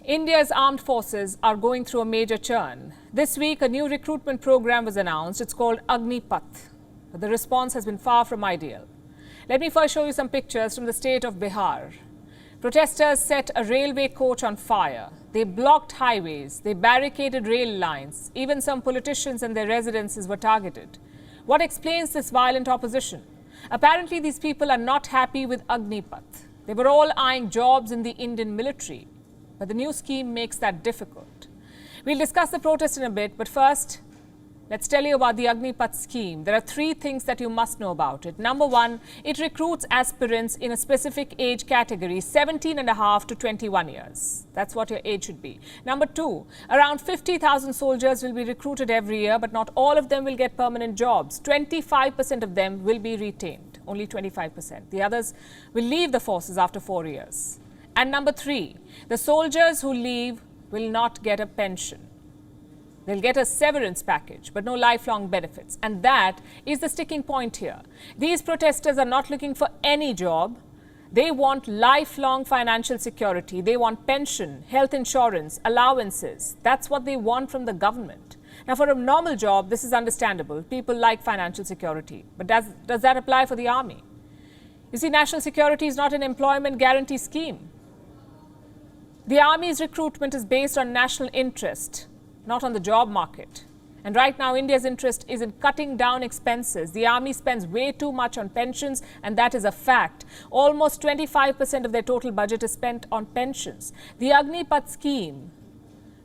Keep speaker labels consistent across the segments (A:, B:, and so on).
A: India's armed forces are going through a major churn. This week, a new recruitment program was announced. It's called Agnipath. But the response has been far from ideal. Let me first show you some pictures from the state of Bihar. Protesters set a railway coach on fire. They blocked highways. They barricaded rail lines. Even some politicians and their residences were targeted. What explains this violent opposition? Apparently, these people are not happy with Agnipath. They were all eyeing jobs in the Indian military. But the new scheme makes that difficult. We'll discuss the protest in a bit, but first, let's tell you about the Agnipath scheme. There are 3 things that you must know about it. Number 1, it recruits aspirants in a specific age category, 17.5 to 21 years. That's what your age should be. Number 2, around 50,000 soldiers will be recruited every year, but not all of them will get permanent jobs. 25% of them will be retained, only 25%. The others will leave the forces after 4 years. And number 3, the soldiers who leave will not get a pension. They'll get a severance package, but no lifelong benefits. And that is the sticking point here. These protesters are not looking for any job. They want lifelong financial security. They want pension, health insurance, allowances. That's what they want from the government. Now, for a normal job, this is understandable. People like financial security. But does that apply for the army? You see, national security is not an employment guarantee scheme. The army's recruitment is based on national interest, not on the job market. And right now, India's interest is in cutting down expenses. The army spends way too much on pensions, and that is a fact. Almost 25% of their total budget is spent on pensions. The Agnipath scheme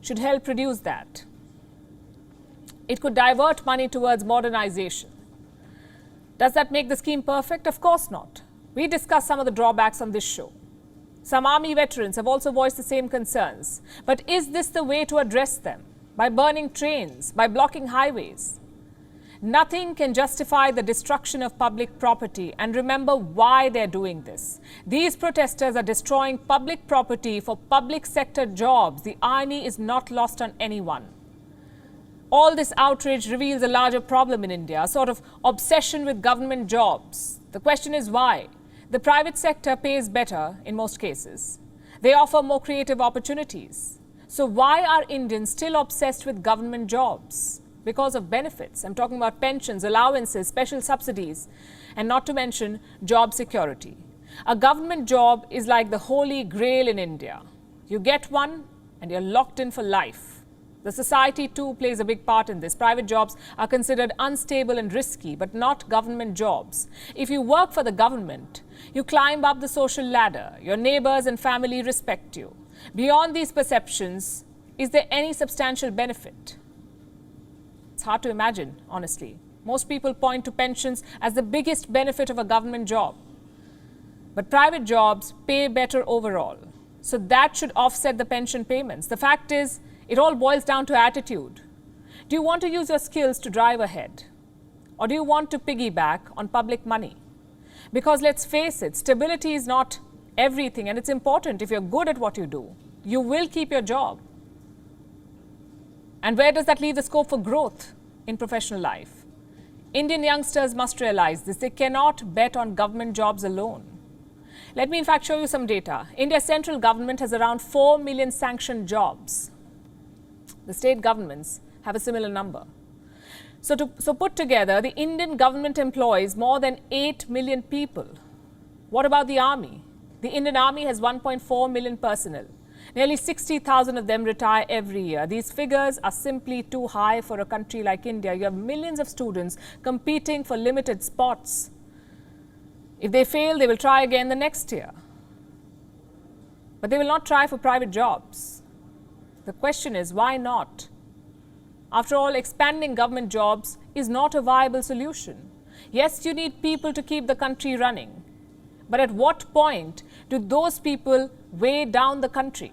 A: should help reduce that. It could divert money towards modernization. Does that make the scheme perfect? Of course not. We discussed some of the drawbacks on this show. Some army veterans have also voiced the same concerns. But is this the way to address them? By burning trains, by blocking highways? Nothing can justify the destruction of public property. And remember why they're doing this. These protesters are destroying public property for public sector jobs. The irony is not lost on anyone. All this outrage reveals a larger problem in India, a sort of obsession with government jobs. The question is why? The private sector pays better in most cases. They offer more creative opportunities. So why are Indians still obsessed with government jobs? Because of benefits. I'm talking about pensions, allowances, special subsidies, and not to mention job security. A government job is like the holy grail in India. You get one and you're locked in for life. The society too plays a big part in this. Private jobs are considered unstable and risky, but not government jobs. If you work for the government, you climb up the social ladder. Your neighbors and family respect you. Beyond these perceptions, is there any substantial benefit? It's hard to imagine, honestly. Most people point to pensions as the biggest benefit of a government job. But private jobs pay better overall. So that should offset the pension payments. The fact is, it all boils down to attitude. Do you want to use your skills to drive ahead? Or do you want to piggyback on public money? Because let's face it, stability is not everything, and it's important. If you're good at what you do, you will keep your job. And where does that leave the scope for growth in professional life? Indian youngsters must realize this. They cannot bet on government jobs alone. Let me in fact show you some data. India's central government has around 4 million sanctioned jobs. The state governments have a similar number. So put together, the Indian government employs more than 8 million people. What about the army? The Indian army has 1.4 million personnel. Nearly 60,000 of them retire every year. These figures are simply too high for a country like India. You have millions of students competing for limited spots. If they fail, they will try again the next year. But they will not try for private jobs. The question is, why not? After all, expanding government jobs is not a viable solution. Yes, you need people to keep the country running. But at what point do those people weigh down the country?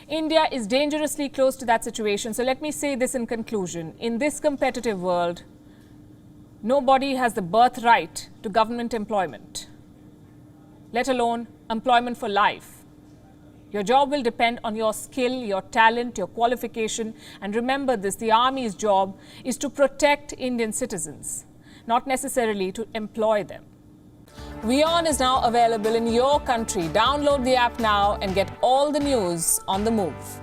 A: India is dangerously close to that situation. So let me say this in conclusion. In this competitive world, nobody has the birthright to government employment, let alone employment for life. Your job will depend on your skill, your talent, your qualification. And remember this, the army's job is to protect Indian citizens, not necessarily to employ them. WION is now available in your country. Download the app now and get all the news on the move.